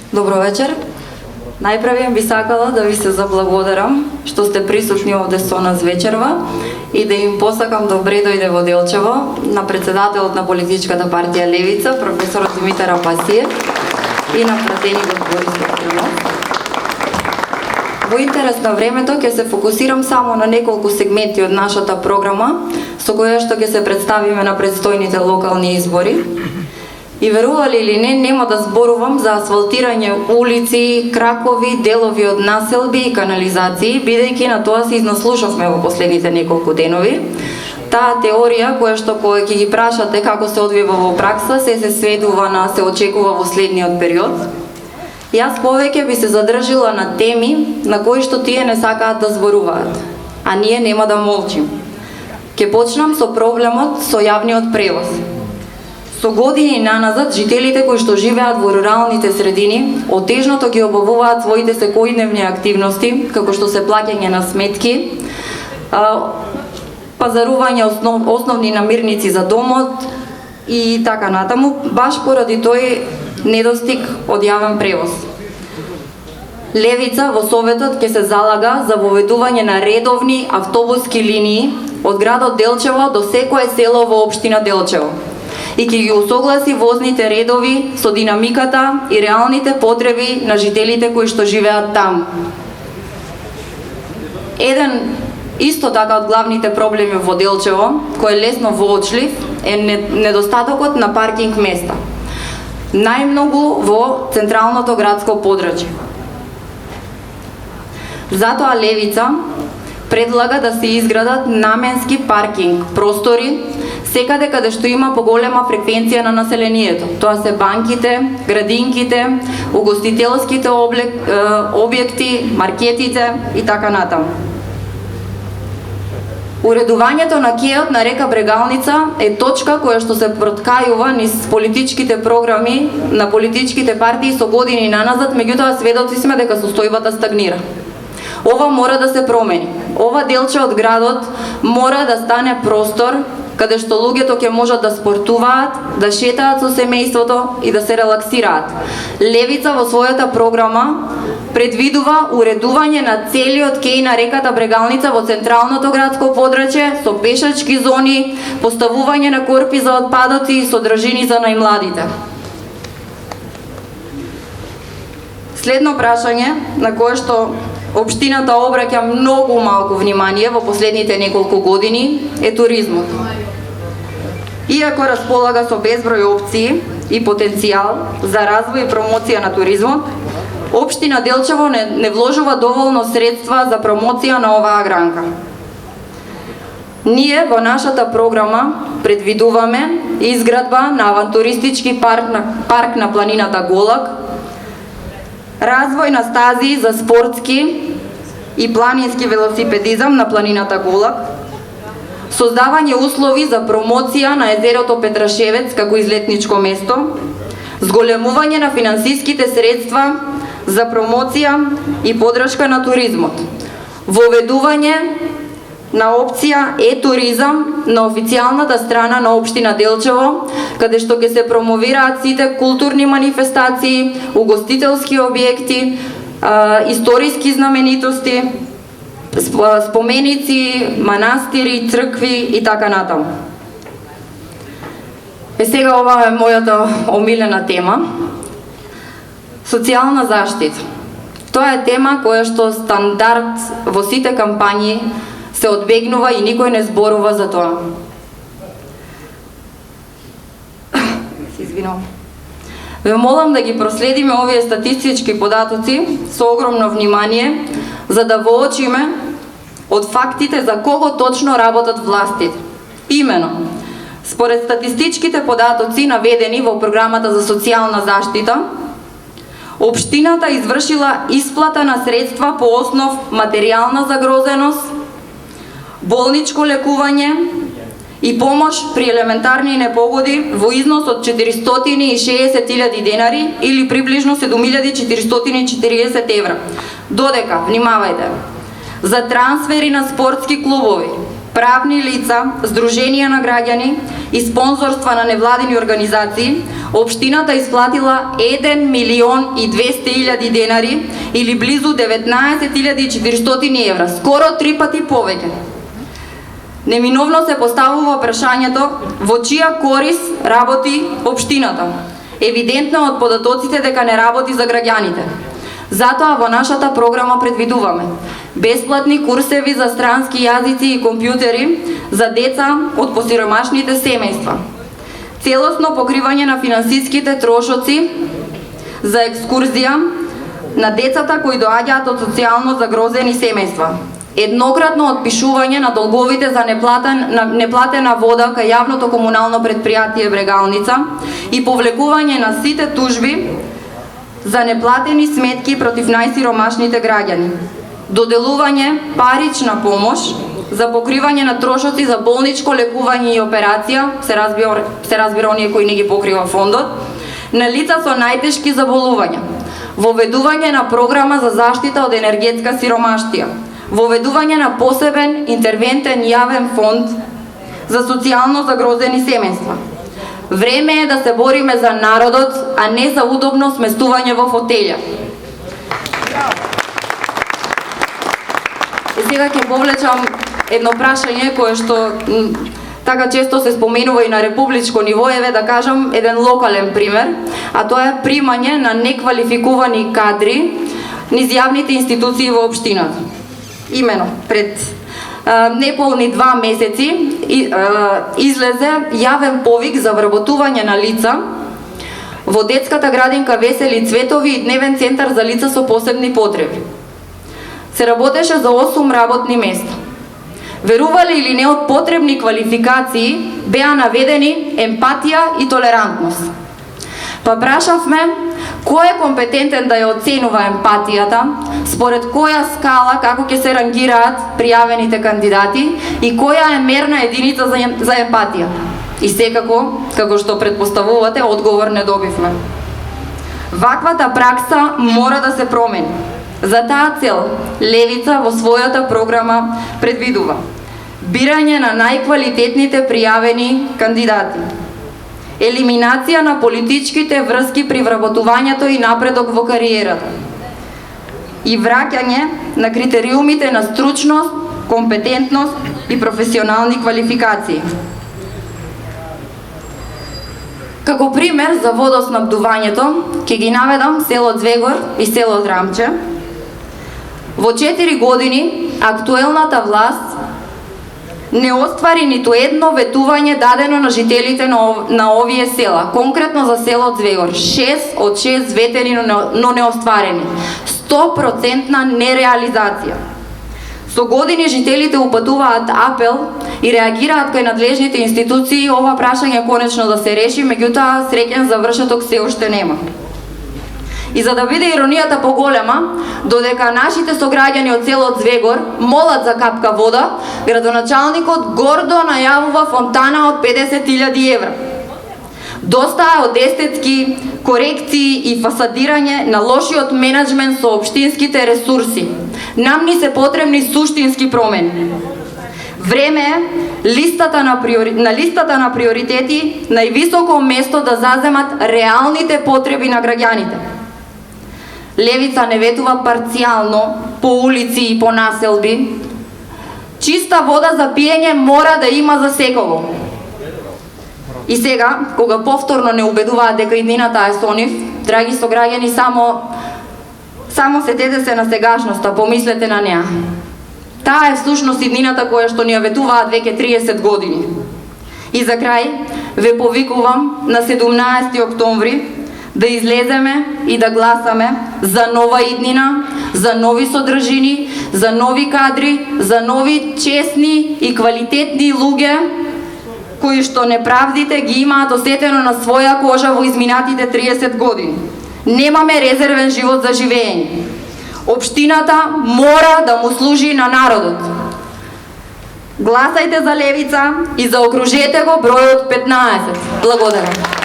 Добро вечер. Најпрвен би сакала да ви се заблагодарам што сте присутни овде со нас вечерва и да им посакам добре дојде во Делчево на председателот на политичката партија Левица, професор Димитар Апасиев и на пратеникот Борис Петров. Во интерес на времето ќе се фокусирам само на неколку сегменти од нашата програма со која што ќе се представиме на предстојните локални избори. И верували или не, нема да зборувам за асфалтирање улици, кракови, делови од населби и канализации, бидејќи на тоа се изнаслушавме во последните неколку денови. Таа теорија, која што кој ќе ги прашате како се одвива во пракса, се сведува на се очекува во следниот период. Јас повеќе би се задржила на теми на кои што тие не сакаат да зборуваат, а ние нема да молчим. Ќе почнам со проблемот со јавниот превоз. Со години наназад, жителите кои што живеат во руралните средини, отежното ги обавуваат своите секојдневни активности, како што се плаќање на сметки, пазарување основни намирници за домот и така натаму, баш поради тој недостиг од јавен превоз. Левица во Советот ќе се залага за воведување на редовни автобуски линии од градот Делчево до секое село во општина Делчево и ќе ги усогласи возните редови со динамиката и реалните потреби на жителите кои што живеат таму. Еден исто така од главните проблеми во Делчево, кој е лесно воочлив, е недостатокот на паркинг места. Најмногу во централното градско подрачје. Затоа Левица предлага да се изградат наменски паркинг простори секаде каде што има поголема фреквенција на населението. Тоа се банките, градинките, угостителските објекти, маркетите и така натаму. Уредувањето на кејот на река Брегалница е точка која што се проткајува низ политичките програми на политичките партии со години наназад, меѓутоа сведоци сме дека состојбата стагнира. Ова мора да се промени. Ова делче од градот мора да стане простор каде што луѓето ќе можат да спортуваат, да шетаат со семејството и да се релаксираат. Левица во својата програма предвидува уредување на целиот кеј на реката Брегалница во централното градско подрачје со пешачки зони, поставување на корпи за отпадоци и содржини за најмладите. Следно прашање на кое што општината обраќа многу малку внимание во последните неколку години е туризмот. Иако располага со безброј опции и потенцијал за развој и промоција на туризмот, општина Делчево не вложува доволно средства за промоција на оваа гранка. Ние во нашата програма предвидуваме изградба на авантуристички парк на планината Голак, развој на стази за спортски и планински велосипедизам на планината Голак, создавање услови за промоција на езерото Петрашевец како излетничко место, зголемување на финансиските средства за промоција и поддршка на туризмот, воведување на опција е-туризам на официјалната страна на општина Делчево, каде што ќе се промовираат сите културни манифестации, угостителски објекти, историски знаменитости, споменици, манастири, цркви и така натаму. Сега ова е мојата омилена тема. Социјална заштита. Тоа е тема која што стандард во сите кампањи се одбегнува и никој не зборува за тоа. Извинувам. Ве молам да ги проследиме овие статистички податоци со огромно внимание, за да воочиме од фактите за кого точно работат властите. Имено, според статистичките податоци наведени во програмата за социјална заштита, општината извршила исплата на средства по основ материјална загрозеност, болничко лекување и помош при елементарни непогоди во износ од 460.000 денари или приближно 7.440 евра. Додека, внимавајте, за трансфери на спортски клубови, правни лица, здруженија на граѓани и спонзорства на невладини организации, општината исплатила 1.200.000 денари или близу 19.400 евра, скоро 3 пати повеќе. Неминовно се поставува прашањето во чија корис работи општината. Евидентно од податоците дека не работи за граѓаните. Затоа во нашата програма предвидуваме бесплатни курсеви за странски јазици и компјутери за деца од посиромашните семејства, целосно покривање на финансиските трошоци за екскурзија на децата кои доаѓаат од социјално загрозени семејства, еднократно отпишување на долговите за неплатена вода кај јавното комунално предпријатие Брегалница и повлекување на сите тужби за неплатени сметки против најсиромашните граѓани, доделување парична помош за покривање на трошоци за болничко лекување и операција, се разбира оние кои не ги покрива фондот, на лица со најтешки заболувања, воведување на програма за заштита од енергетска сиромаштија, воведување на посебен интервентен јавен фонд за социјално загрозени семејства. Време е да се бориме за народот, а не за удобно сместување во фотелја. И сега ќе повлечам едно прашање кое што така често се споменува и на републичко ниво, еве да кажам еден локален пример, а тоа е примање на неквалификувани кадри низ јавните институции во општината. Имено, пред неполни 2 месеци излезе јавен повик за вработување на лица во детската градинка Весели Цветови и дневен центар за лица со посебни потреби. Се работеше за 8 работни места. Верували или не, од потребни квалификации беа наведени емпатија и толерантност. Па прашавме кој е компетентен да ја оценува емпатијата, според која скала како ќе се рангираат пријавените кандидати и која е мерна единица за емпатија. И секако, како што предпоставувате, одговор не добивме. Ваквата пракса мора да се промени. За таа цел, Левица во својата програма предвидува бирање на најквалитетните пријавени кандидати, елиминација на политичките врски при вработувањето и напредок во кариерата и враќање на критериумите на стручност, компетентност и професионални квалификации. Како пример за водоснабдувањето ќе ги наведам село Звегор и село Драмче. Во 4 години актуелната власт не оствари ниту едно ветување дадено на жителите на овие села, конкретно за село Звегор. 6 од 6 ветени, но не остварени. 100% нереализација. Со години жителите упатуваат апел и реагираат кај надлежните институции ова прашање конечно да се реши, меѓутоа среќен завршеток се уште нема. И за да биде иронијата поголема, додека нашите сограѓани од селот Звегор молат за капка вода, градоначалникот гордо најавува фонтана од 50.000 евра. Доста е од естетски корекции и фасадирање на лошиот менеджмент со општинските ресурси. Нам ни се потребни суштински промени. Време е на листата на приоритети највисоко место да заземат реалните потреби на граѓаните. Левица не ветува парцијално по улици и по населби. Чиста вода за пиење мора да има за секого. И сега, кога повторно не убедуваат дека иднината е со нив, драги сограѓани, само сетете се на сегашноста, помислете на неа. Таа е всушност иднината која што ни ја ветуваат веќе 30 години. И за крај, ве повикувам на 17 октомври да излеземе и да гласаме за нова иднина, за нови содржини, за нови кадри, за нови честни и квалитетни луѓе кои што неправдите ги имаат осетено на своја кожа во изминатите 30 години. Немаме резервен живот за живење. Општината мора да му служи на народот. Гласајте за Левица и заокружете го бројот 15. Благодарам.